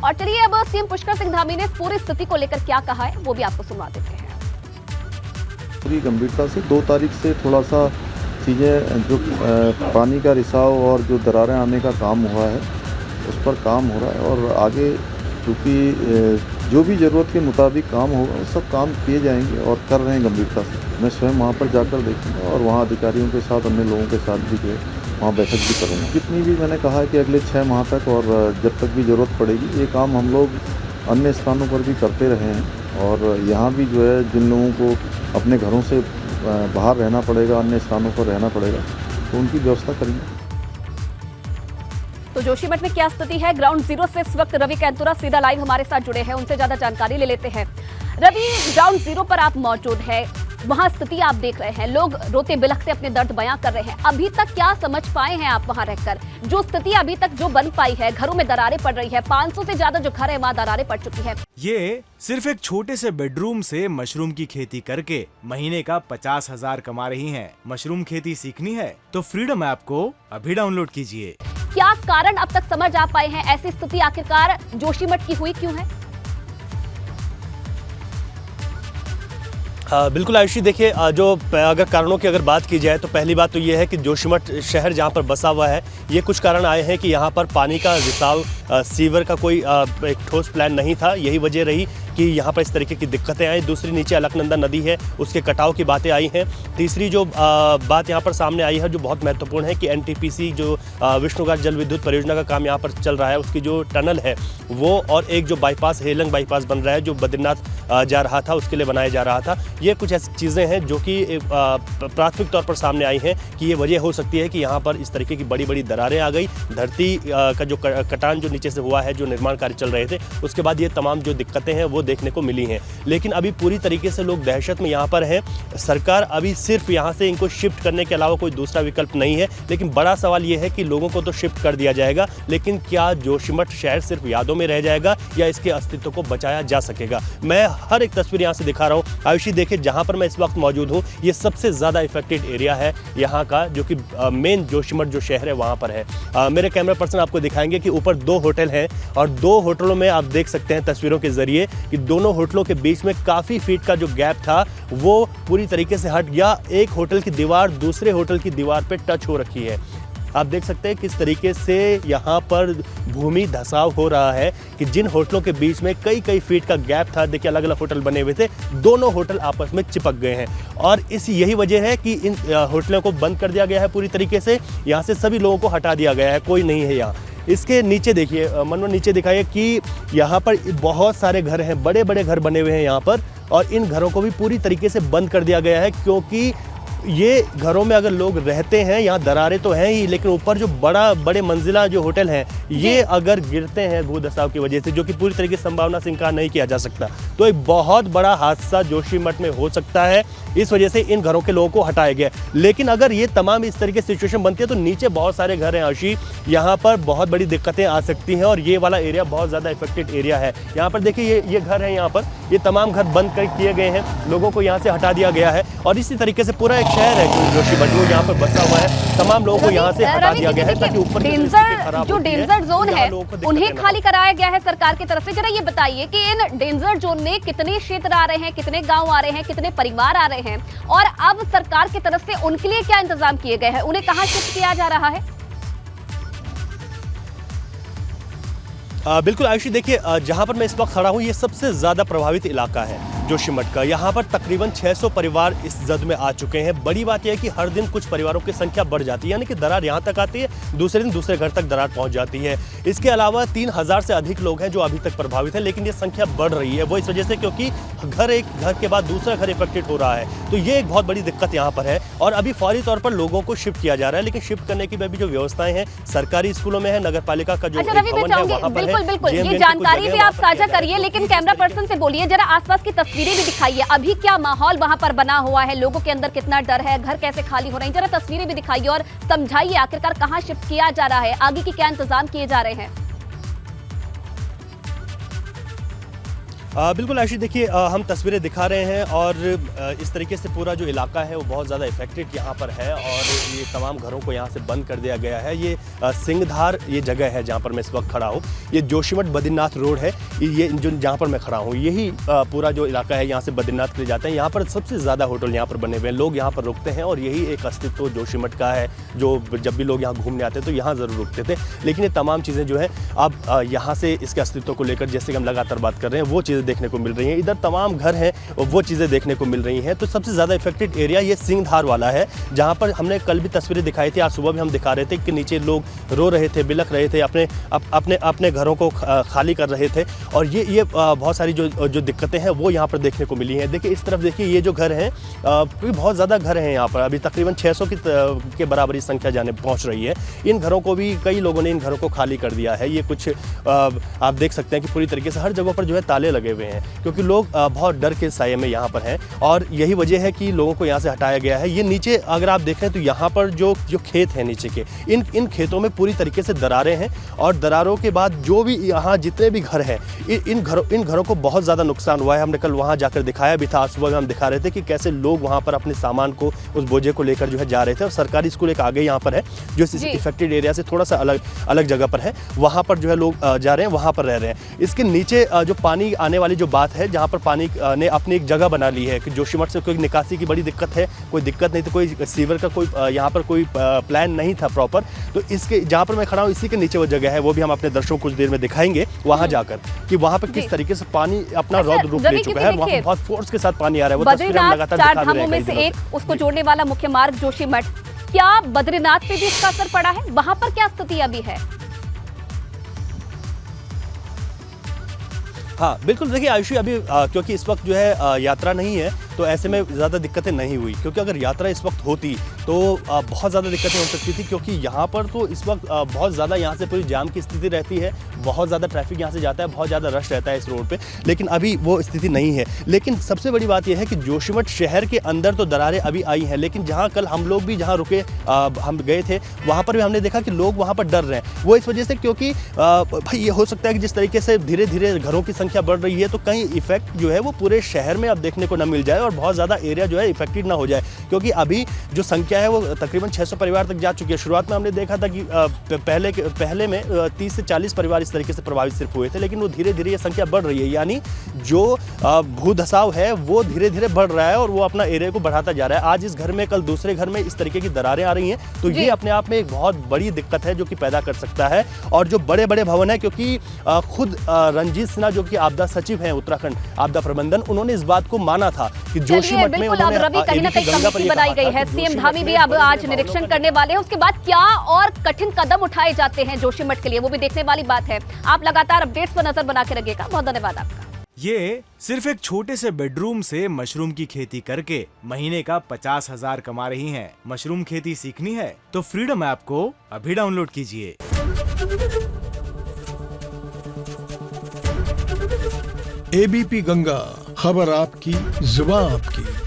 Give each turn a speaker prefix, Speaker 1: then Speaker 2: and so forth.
Speaker 1: और चलिए अब सीएम पुष्कर सिंह धामी ने पूरी स्थिति को लेकर क्या कहा है वो भी आपको सुनवा देते हैं।
Speaker 2: पूरी गंभीरता से 2 तारीख से थोड़ा सा चीज़ें जो पानी का रिसाव और जो दरारें आने का काम हुआ है उस पर काम हो रहा है और आगे क्योंकि जो भी ज़रूरत के मुताबिक काम होगा वो सब काम किए जाएंगे और कर रहे हैं गंभीरता से। मैं स्वयं वहाँ पर जाकर देखूँगा और वहाँ अधिकारियों के साथ अन्य लोगों के साथ भी जो है वहाँ बैठक भी करूँगा। जितनी भी मैंने कहा है कि अगले 6 माह तक और जब तक भी ज़रूरत पड़ेगी ये काम हम लोग अन्य स्थानों पर भी करते रहे हैं और यहाँ भी जो है जिन लोगों को अपने घरों से बाहर रहना पड़ेगा, अन्य स्थानों पर रहना पड़ेगा, तो उनकी व्यवस्था करेंगे।
Speaker 1: तो जोशीमठ में क्या स्थिति है, ग्राउंड जीरो से इस वक्त रवि कैंतुरा सीधा लाइव हमारे साथ जुड़े हैं, उनसे ज्यादा जानकारी ले लेते हैं। रवि, ग्राउंड जीरो पर आप मौजूद हैं, वहां स्थिति आप देख रहे हैं, लोग रोते बिलखते अपने दर्द बयां कर रहे हैं। अभी तक क्या समझ पाए हैं आप वहां रहकर? जो स्थिति अभी तक जो बन पाई है, घरों में दरारें पड़ रही है, 500 से ज्यादा जो घर है वहां दरारें पड़ चुकी है।
Speaker 3: ये सिर्फ एक छोटे से बेडरूम से मशरूम की खेती करके महीने का 50,000 कमा रही हैं। मशरूम खेती सीखनी है तो फ्रीडम ऐप को अभी डाउनलोड कीजिए।
Speaker 1: क्या कारण अब तक समझ आ पाए हैं? ऐसी स्थिति आखिरकार जोशीमठ की हुई क्यों है?
Speaker 4: बिल्कुल आयुषी, देखिए जो अगर कारणों की अगर बात की जाए तो पहली बात तो ये है कि जोशीमठ शहर जहाँ पर बसा हुआ है, ये कुछ कारण आए हैं कि यहाँ पर पानी का रिसाव, सीवर का कोई एक ठोस प्लान नहीं था। यही वजह रही कि यहाँ पर इस तरीके की दिक्कतें आई। दूसरी, नीचे अलकनंदा नदी है, उसके कटाव की बातें आई हैं। तीसरी जो बात यहाँ पर सामने आई है जो बहुत महत्वपूर्ण है कि एनटीपीसी जो विष्णुघाट जल विद्युत परियोजना का काम यहाँ पर चल रहा है, उसकी जो टनल है वो और एक जो बाईपास हेलंग बाईपास बन रहा है जो बद्रीनाथ जा रहा था उसके लिए बनाया जा रहा था, ये कुछ ऐसी चीज़ें हैं जो कि प्राथमिक तौर पर सामने आई हैं कि ये वजह हो सकती है कि यहाँ पर इस तरीके की बड़ी बड़ी दरारें आ गई। धरती का जो कटान जो नीचे से हुआ है, जो निर्माण कार्य चल रहे थे, उसके बाद ये तमाम जो दिक्कतें हैं वो देखने को मिली हैं। लेकिन अभी पूरी तरीके से लोग दहशत में यहाँ पर हैं। सरकार अभी सिर्फ यहाँ से इनको शिफ्ट करने के अलावा कोई दूसरा विकल्प नहीं है। लेकिन बड़ा सवाल ये है कि लोगों को तो शिफ्ट कर दिया जाएगा, लेकिन क्या जोशीमठ शहर सिर्फ यादों में रह जाएगा या इसके अस्तित्व को बचाया जा सकेगा? मैं हर एक तस्वीर यहाँ से दिखा रहा हूँ। आयुषी, देखिए जहाँ पर मैं इस वक्त मौजूद हूँ, ये सबसे ज़्यादा इफेक्टेड एरिया है यहाँ का, जो कि मेन जोशीमठ जो शहर है वहाँ पर है। मेरे कैमरा पर्सन आपको दिखाएंगे कि ऊपर 2 होटल हैं और 2 होटलों में आप देख सकते हैं तस्वीरों के जरिए कि दोनों होटलों के बीच में काफ़ी फीट का जो गैप था वो पूरी तरीके से हट गया। एक होटल की दीवार दूसरे होटल की दीवार पे टच हो रखी है। आप देख सकते हैं किस तरीके से यहाँ पर भूमि धसाव हो रहा है कि जिन होटलों के बीच में कई फीट का गैप था, देखिए अलग अलग होटल बने हुए थे, दोनों होटल आपस में चिपक गए हैं। और यही वजह है कि इन होटलों को बंद कर दिया गया है पूरी तरीके से। यहाँ से सभी लोगों को हटा दिया गया है, कोई नहीं है यहाँ। इसके नीचे देखिए, मनोज नीचे दिखाइए कि यहाँ पर बहुत सारे घर हैं, बड़े बड़े घर बने हुए हैं यहाँ पर, और इन घरों को भी पूरी तरीके से बंद कर दिया गया है क्योंकि ये घरों में अगर लोग रहते हैं, यहाँ दरारें तो हैं ही, लेकिन ऊपर जो बड़े मंजिला जो होटल हैं ये अगर गिरते हैं भूधसाव की वजह से, जो कि पूरी तरीके से संभावना से इनकार नहीं किया जा सकता, तो एक बहुत बड़ा हादसा जोशीमठ में हो सकता है। इस वजह से इन घरों के लोगों को हटाया गया। लेकिन अगर ये तमाम इस तरीके से सिचुएशन बनती है तो नीचे बहुत सारे घर हैं आशी, यहाँ पर बहुत बड़ी दिक्कतें आ सकती हैं और ये वाला एरिया बहुत ज़्यादा इफेक्टेड एरिया है। यहाँ पर देखिए ये घर है, यहाँ पर ये तमाम घर बंद कर किए गए हैं, लोगों को यहाँ से हटा दिया गया है। और इसी तरीके से पूरा एक शहर है जोशीमठ जो यहाँ पर बसा हुआ है, तमाम लोगों को यहाँ से हटा दिया गया है ताकि ऊपर
Speaker 1: जो डेंजर जोन है उन्हें खाली कराया गया है सरकार की तरफ से। जरा ये बताइए कि इन डेंजर जोन में कितने क्षेत्र आ रहे हैं, कितने गांव आ रहे हैं, कितने परिवार आ रहे हैं और अब सरकार की तरफ से उनके लिए क्या इंतजाम किए गए हैं, उन्हें कहां शिफ्ट किया जा रहा है?
Speaker 4: बिल्कुल आयुषी, देखिए जहाँ पर मैं इस वक्त खड़ा हूँ ये सबसे ज़्यादा प्रभावित इलाका है जोशीमठ का। यहाँ पर तकरीबन 600 परिवार इस जद में आ चुके हैं। बड़ी बात यह है कि हर दिन कुछ परिवारों की संख्या बढ़ जाती है, यानी कि दरार यहाँ तक आती है, दूसरे दिन दूसरे घर तक दरार पहुँच जाती है। इसके अलावा 3000 से अधिक लोग हैं जो अभी तक प्रभावित हैं, लेकिन ये संख्या बढ़ रही है। वो इस वजह से क्योंकि एक घर के बाद दूसरा घर इफेक्टेड हो रहा है, तो ये एक बहुत बड़ी दिक्कत यहाँ पर है। और अभी फौरी तौर पर लोगों को शिफ्ट किया जा रहा है, लेकिन शिफ्ट करने की भी जो व्यवस्थाएं हैं सरकारी स्कूलों में है, नगर पालिका का जो भवन है वहाँ पर है।
Speaker 1: बिल्कुल, ये जानकारी भी आप साझा करिए, लेकिन कैमरा पर्सन से बोलिए जरा आसपास की तस्वीरें भी दिखाइए। अभी क्या माहौल वहां पर बना हुआ है, लोगों के अंदर कितना डर है, घर कैसे खाली हो रहे हैं, जरा तस्वीरें भी दिखाइए और समझाइए आखिरकार कहां शिफ्ट किया जा रहा है, आगे की क्या इंतजाम किए जा रहे हैं।
Speaker 4: बिल्कुल आशी, देखिए हम तस्वीरें दिखा रहे हैं और इस तरीके से पूरा जो इलाका है वो बहुत ज़्यादा इफेक्टेड यहाँ पर है और ये तमाम घरों को यहाँ से बंद कर दिया गया है। ये सिंहधार ये जगह है जहाँ पर मैं इस वक्त खड़ा हूँ। ये जोशीमठ बद्रीनाथ रोड है, ये जो जहाँ पर मैं खड़ा हूँ यही पूरा जो इलाका है यहाँ से बद्रीनाथ के लिए जाते हैं। यहाँ पर सबसे ज़्यादा होटल यहाँ पर बने हुए हैं, लोग यहाँ पर रुकते हैं और यही एक अस्तित्व जोशीमठ का है। जो जब भी लोग यहाँ घूमने आते हैं तो यहाँ ज़रूर रुकते थे, लेकिन ये तमाम चीज़ें जो है अब यहाँ से इसके अस्तित्व को लेकर जैसे कि हम लगातार बात कर रहे हैं वो चीज़ें देखने को मिल रही हैं। इधर तमाम घर हैं वो चीज़ें देखने को मिल रही हैं। तो सबसे ज़्यादा इफेक्टेड एरिया ये सिंहधार वाला है, जहाँ पर हमने कल भी तस्वीरें दिखाई थी, आज सुबह भी हम दिखा रहे थे कि नीचे लोग रो रहे थे, बिलख रहे थे, अपने घरों को खाली कर रहे थे। और ये बहुत सारी जो दिक्कतें हैं वो यहाँ पर देखने को मिली हैं। देखिए इस तरफ देखिए, ये जो घर हैं बहुत ज़्यादा घर हैं यहाँ पर, अभी तकरीबन 600 के बराबर संख्या जाने पहुँच रही है। इन घरों को भी कई लोगों ने इन घरों को खाली कर दिया है। ये कुछ आप देख सकते हैं कि पूरी तरीके से हर जगह पर जो है ताले लगे हुए हैं, क्योंकि लोग बहुत डर के साये में यहाँ पर हैं और यही वजह है कि लोगों को यहाँ से हटाया गया है। ये नीचे अगर आप देखें तो यहाँ पर जो खेत हैं नीचे के, इन खेतों में पूरी तरीके से दरारें हैं और दरारों के बाद जो भी यहाँ जितने भी घर हैं इन घरों को बहुत ज़्यादा नुकसान हुआ है। हमने कल वहाँ जाकर दिखाया भी था, आज सुबह हम दिखा रहे थे कि कैसे लोग वहाँ पर अपने सामान को, उस बोझे को लेकर जो है जा रहे थे। और सरकारी स्कूल एक आगे यहाँ पर है जो इस इफेक्टेड एरिया से थोड़ा सा अलग जगह पर है, वहाँ पर जो है लोग जा रहे हैं, वहाँ पर रह रहे हैं। इसके नीचे जो पानी आने वाली जो बात है, जहाँ पर पानी ने अपनी एक जगह बना ली है कि जोशीमठ से कोई निकासी की बड़ी दिक्कत है, कोई दिक्कत नहीं थी, कोई सीवर का कोई यहाँ पर कोई प्लान नहीं था प्रॉपर। तो इसके जहाँ पर मैं खड़ा हूँ इसी के नीचे वो जगह है, वो भी हम अपने दर्शकों को कुछ देर में दिखाएंगे वहाँ जाकर कि वहाँ पर किस तरीके से पानी अपना रौद्र रूप ले चुका है। वहाँ पर बहुत फोर्स के साथ पानी आ रहा है। वो तस्वीरें हम लगातार दिखा रहे हैं।
Speaker 1: में से एक उसको जोड़ने वाला मुख्य मार्ग जोशीमठ, क्या बद्रीनाथ पे भी इसका असर पड़ा है? वहां पर क्या स्थिति अभी है?
Speaker 4: हाँ बिल्कुल, देखिए आयुषी, अभी क्योंकि इस वक्त जो है यात्रा नहीं है तो ऐसे में ज़्यादा दिक्कतें नहीं हुई, क्योंकि अगर यात्रा इस वक्त होती तो बहुत ज़्यादा दिक्कतें हो सकती थी, क्योंकि यहाँ पर तो इस वक्त बहुत ज़्यादा यहाँ से पूरी जाम की स्थिति रहती है, बहुत ज़्यादा ट्रैफिक यहाँ से जाता है, बहुत ज़्यादा रश रहता है इस रोड पे, लेकिन अभी वो स्थिति नहीं है। लेकिन सबसे बड़ी बात यह है कि जोशीमठ शहर के अंदर तो दरारें अभी आई हैं, लेकिन जहाँ कल हम लोग भी जहाँ रुके हम गए थे वहाँ पर भी हमने देखा कि लोग वहाँ पर डर रहे हैं। वो इस वजह से क्योंकि भाई ये हो सकता है कि जिस तरीके से धीरे धीरे घरों की संख्या बढ़ रही है तो कहीं इफेक्ट जो है वो पूरे शहर में अब देखने को न मिल जाए और बहुत ज़्यादा एरिया जो है इफेक्टेड ना हो जाए, क्योंकि अभी जो संख्या है वो तकरीबन 600 परिवार तक जा चुकी है। शुरुआत में हमने देखा था कि पहले में 30 से 40 परिवार इस तरीके से प्रभावित सिर्फ हुए थे, लेकिन वो धीरे धीरे ये संख्या बढ़ रही है, यानी जो भूधसाव है वो धीरे धीरे बढ़ रहा है और वो अपना एरिया को बढ़ाता जा रहा है। आज इस घर में, कल दूसरे घर में इस तरीके की दरारें आ रही हैं, तो ये अपने आप में एक बहुत बड़ी दिक्कत है जो कि पैदा कर सकता है। और जो बड़े बड़े भवन है, क्योंकि खुद रंजीत सिन्हा जो कि आपदा सचिव हैं उत्तराखंड आपदा प्रबंधन, उन्होंने इस बात को माना था कि जोशीमठ में
Speaker 1: बिल्कुल अब रवि कहीं ना कहीं कमेटी बनाई गई है, सीएम धामी भी अब आज निरीक्षण करने वाले हैं। उसके बाद क्या और कठिन कदम उठाए जाते हैं जोशीमठ के लिए, वो भी देखने वाली बात है। आप लगातार अपडेट्स पर नजर बना के रखिएगा। बहुत धन्यवाद आपका।
Speaker 3: ये सिर्फ एक छोटे से बेडरूम से मशरूम की खेती करके महीने का 50,000 कमा रही हैं। मशरूम खेती सीखनी है तो फ्रीडम ऐप को अभी डाउनलोड कीजिए।
Speaker 5: एबीपी गंगा, खबर आपकी, जुबान आपकी।